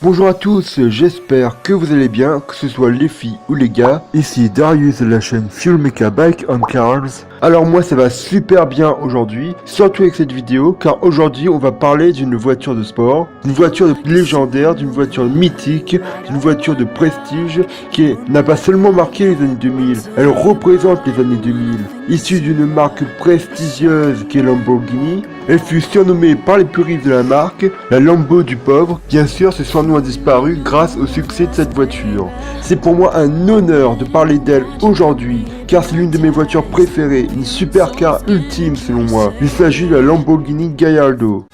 Bonjour à tous, j'espère que vous allez bien, que ce soit les filles ou les gars. Ici Darius de la chaîne Fuel Mecha Bike on Cars. Alors moi ça va super bien aujourd'hui, surtout avec cette vidéo, car aujourd'hui on va parler d'une voiture de sport, d'une voiture légendaire, d'une voiture mythique, d'une voiture de prestige qui n'a pas seulement marqué les années 2000, elle représente les années 2000. Issue d'une marque prestigieuse qui est Lamborghini, elle fut surnommée par les puristes de la marque la Lambo du pauvre. Bien sûr, ce surnom a disparu grâce au succès de cette voiture. C'est pour moi un honneur de parler d'elle aujourd'hui, car c'est l'une de mes voitures préférées, une supercar ultime selon moi. Il s'agit de la Lamborghini Gallardo.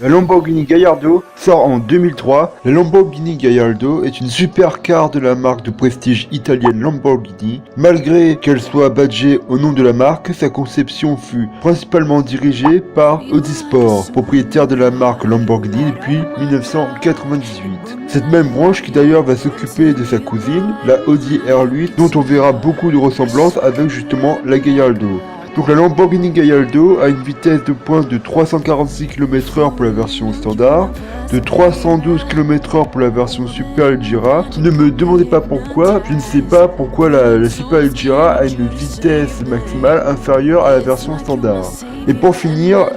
La Lamborghini Gallardo sort en 2003. La Lamborghini Gallardo est une supercar de la marque de prestige italienne Lamborghini. Malgré qu'elle soit badgée au nom de la marque, sa conception fut principalement dirigée par Audi Sport, propriétaire de la marque Lamborghini depuis 1998. Cette même branche qui d'ailleurs va s'occuper de sa cousine, la Audi R8, dont on verra beaucoup de ressemblances avec justement la Gallardo. Donc la Lamborghini Gallardo a une vitesse de pointe de 346 km/h pour la version standard, de 312 km/h pour la version Superleggera. Ne me demandez pas pourquoi, je ne sais pas pourquoi la Superleggera a une vitesse maximale inférieure à la version standard. Et pour finir,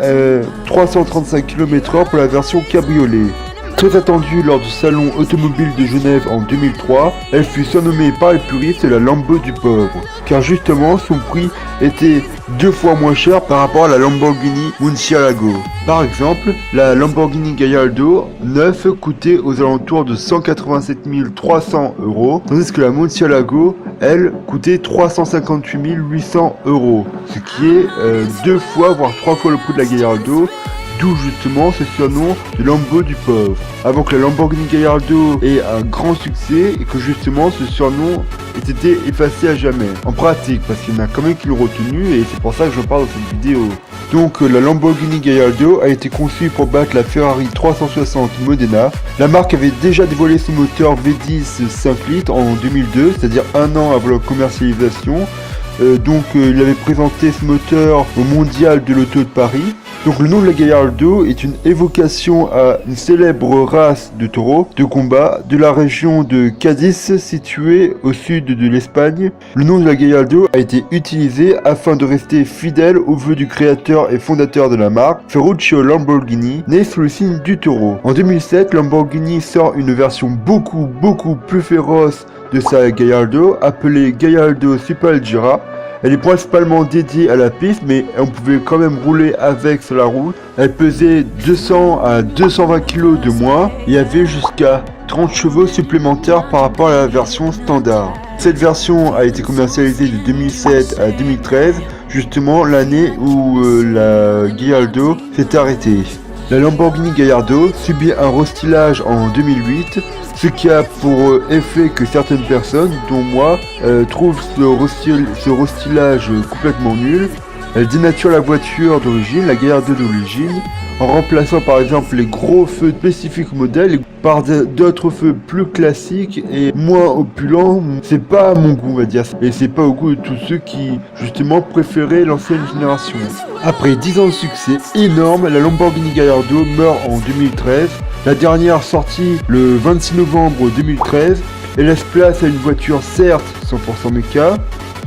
335 km/h pour la version cabriolet. Très attendue lors du salon automobile de Genève en 2003, elle fut surnommée par les puristes la Lambo du pauvre, car justement son prix était 2 fois moins cher par rapport à la Lamborghini Murcielago. Par exemple, la Lamborghini Gallardo 9 coûtait aux alentours de 187 300 €, tandis que la Murcielago, elle, coûtait 358 800 €, ce qui est 2 fois voire 3 fois le prix de la Gallardo. D'où justement ce surnom de Lambo du pauvre. Avant que la Lamborghini Gallardo ait un grand succès et que justement ce surnom ait été effacé à jamais. En pratique, parce qu'il y en a quand même qui l'ont retenu et c'est pour ça que je parle dans cette vidéo. Donc la Lamborghini Gallardo a été conçue pour battre la Ferrari 360 Modena. La marque avait déjà dévoilé son moteur V10 5 litres en 2002, c'est-à-dire un an avant la commercialisation. Il avait présenté ce moteur au Mondial de l'Auto de Paris. Donc le nom de la Gallardo est une évocation à une célèbre race de taureaux de combat de la région de Cadiz située au sud de l'Espagne. Le nom de la Gallardo a été utilisé afin de rester fidèle aux vœux du créateur et fondateur de la marque, Ferruccio Lamborghini, né sous le signe du taureau. En 2007, Lamborghini sort une version beaucoup plus féroce de sa Gallardo appelée Gallardo Superleggera. Elle est principalement dédiée à la piste, mais on pouvait quand même rouler avec sur la route. Elle pesait 200 à 220 kg de moins et avait jusqu'à 30 chevaux supplémentaires par rapport à la version standard. Cette version a été commercialisée de 2007 à 2013, justement l'année où la Gallardo s'est arrêtée. La Lamborghini Gallardo subit un restylage en 2008, ce qui a pour effet que certaines personnes, dont moi, trouvent ce restylage complètement nul. Elle dénature la voiture d'origine, la Gallardo d'origine, en remplaçant par exemple les gros feux spécifiques au modèle par d'autres feux plus classiques et moins opulents. C'est pas à mon goût, on va dire, et c'est pas au goût de tous ceux qui justement préféraient l'ancienne génération. Après 10 ans de succès énorme, la Lamborghini Gallardo meurt en 2013. La dernière sortie le 26 novembre 2013 et laisse place à une voiture certes 100% méca,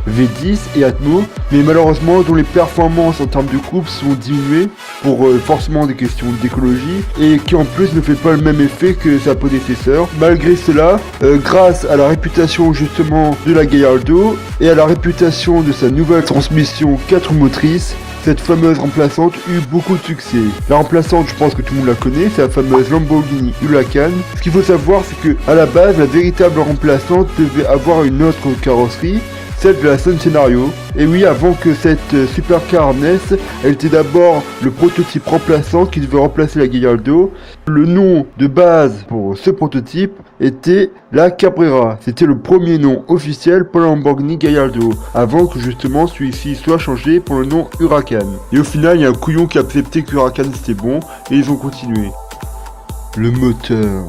V10 et Atmo, mais malheureusement dont les performances en termes de coupe sont diminuées. pour forcément des questions d'écologie et qui en plus ne fait pas le même effet que sa prédécesseur. Malgré cela, grâce à la réputation justement de la Gallardo et à la réputation de sa nouvelle transmission 4 motrices, cette fameuse remplaçante eut beaucoup de succès. La remplaçante, je pense que tout le monde la connaît, c'est la fameuse Lamborghini Huracan. Ce qu'il faut savoir, c'est que à la base, la véritable remplaçante devait avoir une autre carrosserie, celle de la Sun Scenario. Et oui, avant que cette supercar naisse, elle était d'abord le prototype remplaçant qui devait remplacer la Gallardo. Le nom de base pour ce prototype était la Cabrera. C'était le premier nom officiel pour la Lamborghini Gallardo, avant que justement celui-ci soit changé pour le nom Huracan. Et au final, il y a un couillon qui a accepté que Huracan c'était bon, et ils ont continué. Le moteur.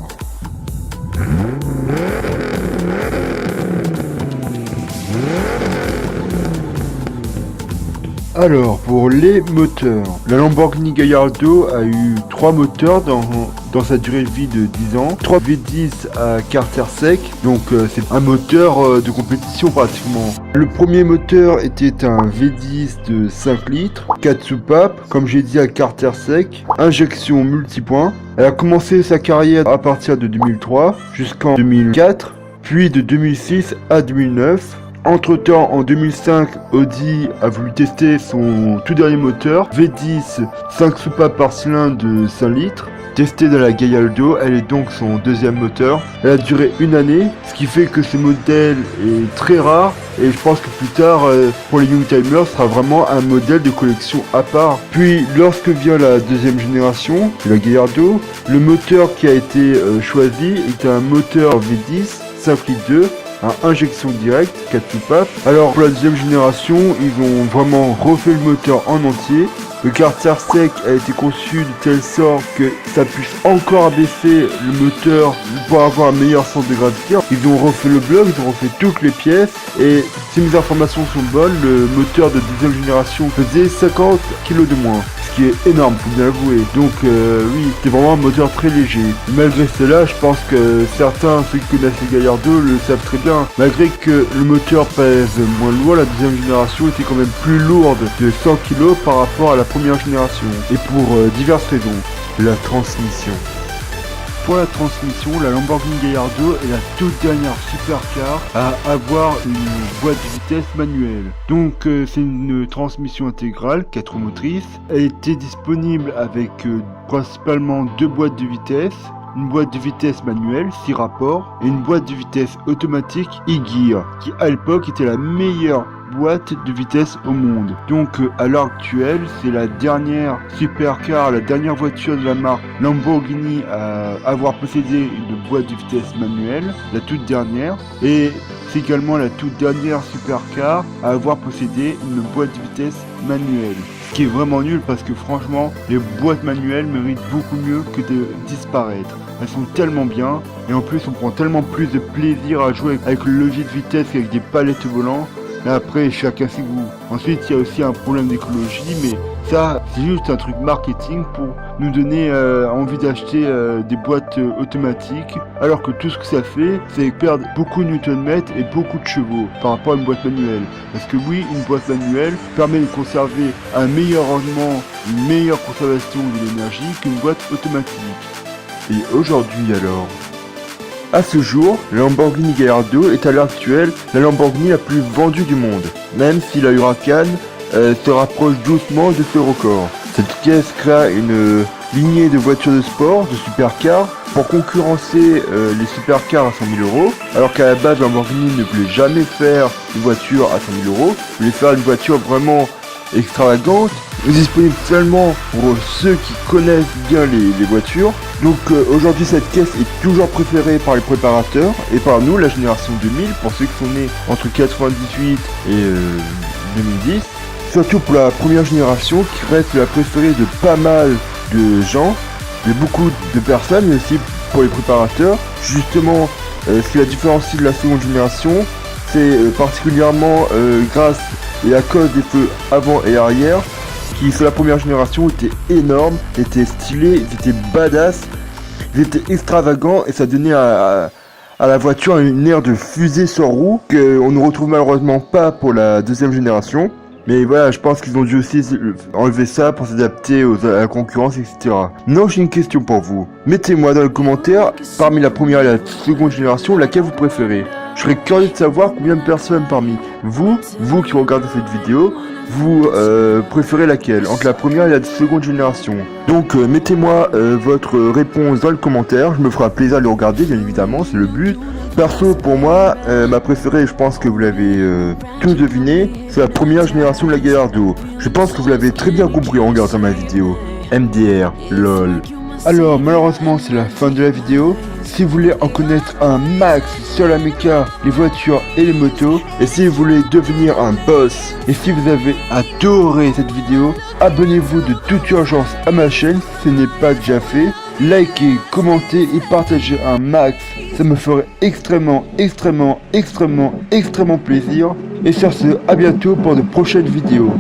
Alors, pour les moteurs, la Lamborghini Gallardo a eu 3 moteurs dans sa durée de vie de 10 ans. 3 V10 à carter sec, donc c'est un moteur de compétition pratiquement. Le premier moteur était un V10 de 5 litres, 4 soupapes, comme j'ai dit à carter sec, injection multipoint. Elle a commencé sa carrière à partir de 2003 jusqu'en 2004, puis de 2006 à 2009. Entre-temps, en 2005, Audi a voulu tester son tout dernier moteur, V10 5 soupapes par cylindre de 5 litres. Testé dans la Gallardo, elle est donc son deuxième moteur. Elle a duré 1 année, ce qui fait que ce modèle est très rare. Et je pense que plus tard, pour les Youngtimers, ce sera vraiment un modèle de collection à part. Puis, lorsque vient la deuxième génération de la Gallardo, le moteur qui a été choisi est un moteur V10 5 litres 2. Injection directe, 4 soupapes. Alors pour la deuxième génération, ils ont vraiment refait le moteur en entier. Le carter sec a été conçu de telle sorte que ça puisse encore abaisser le moteur pour avoir un meilleur centre de gravité. Ils ont refait le bloc, ils ont refait toutes les pièces et si mes informations sont bonnes, le moteur de deuxième génération faisait 50 kg de moins. Ce qui est énorme, faut bien l'avouer. Donc oui, c'est vraiment un moteur très léger. Malgré cela, je pense que certains, ceux qui connaissent les Gallardo, le savent très bien. Malgré que le moteur pèse moins lourd, la deuxième génération était quand même plus lourde de 100 kg par rapport à la première génération. Et pour diverses raisons. La transmission. Pour la transmission, la Lamborghini Gallardo est la toute dernière supercar à avoir une boîte de vitesse manuelle. Donc c'est une transmission intégrale, 4 motrices. Elle était disponible avec principalement 2 boîtes de vitesse. Une boîte de vitesse manuelle, 6 rapports, et une boîte de vitesse automatique e-gear, qui à l'époque était la meilleure boîte de vitesse au monde. Donc à l'heure actuelle, c'est la dernière supercar, la dernière voiture de la marque Lamborghini à avoir possédé une boîte de vitesse manuelle, la toute dernière, et c'est également la toute dernière supercar à avoir possédé une boîte de vitesse manuelle. Ce qui est vraiment nul parce que franchement, les boîtes manuelles méritent beaucoup mieux que de disparaître. Elles sont tellement bien et en plus on prend tellement plus de plaisir à jouer avec le levier de vitesse qu'avec des palettes volants. Là après, chacun ses goûts. Ensuite, il y a aussi un problème d'écologie, mais ça, c'est juste un truc marketing pour nous donner envie d'acheter des boîtes automatiques, alors que tout ce que ça fait, c'est perdre beaucoup de Nm et beaucoup de chevaux par rapport à une boîte manuelle. Parce que oui, une boîte manuelle permet de conserver un meilleur rendement, une meilleure conservation de l'énergie qu'une boîte automatique. Et aujourd'hui alors ? À ce jour, la Lamborghini Gallardo est à l'heure actuelle la Lamborghini la plus vendue du monde, même si la Huracan se rapproche doucement de ce record. Cette caisse crée une lignée de voitures de sport, de supercars, pour concurrencer les supercars à 100 000 €, alors qu'à la base Lamborghini ne voulait jamais faire une voiture à 100 000 €, voulait faire une voiture vraiment extravagante, disponible seulement pour ceux qui connaissent bien les voitures. Donc aujourd'hui cette caisse est toujours préférée par les préparateurs et par nous, la génération 2000, pour ceux qui sont nés entre 98 et 2010. Surtout pour la première génération qui reste la préférée de pas mal de gens, de beaucoup de personnes, mais aussi pour les préparateurs. Justement, ce qui la différencie de la seconde génération, c'est particulièrement grâce et à cause des feux avant et arrière, qui sur la première génération étaient énormes, étaient stylés, ils étaient badass, ils étaient extravagants et ça donnait à la voiture une aire de fusée sur roue qu'on ne retrouve malheureusement pas pour la deuxième génération. Mais voilà, je pense qu'ils ont dû aussi enlever ça pour s'adapter à la concurrence, etc. Non, j'ai une question pour vous. Mettez-moi dans les commentaires, parmi la première et la seconde génération, laquelle vous préférez. Je serais curieux de savoir combien de personnes parmi vous qui regardez cette vidéo, vous préférez laquelle, entre la première et la seconde génération. Donc mettez-moi votre réponse dans le commentaire, je me ferai plaisir de le regarder, bien évidemment, c'est le but. Perso, pour moi, ma préférée, je pense que vous l'avez tous deviné, c'est la première génération de la Gallardo. Je pense que vous l'avez très bien compris en regardant ma vidéo. MDR, lol. Alors, malheureusement, c'est la fin de la vidéo. Si vous voulez en connaître un max sur la méca, les voitures et les motos, et si vous voulez devenir un boss, et si vous avez adoré cette vidéo, abonnez-vous de toute urgence à ma chaîne si ce n'est pas déjà fait. Likez, commentez et partagez un max, ça me ferait extrêmement plaisir. Et sur ce, à bientôt pour de prochaines vidéos.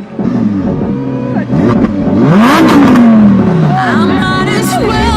I'm not as well.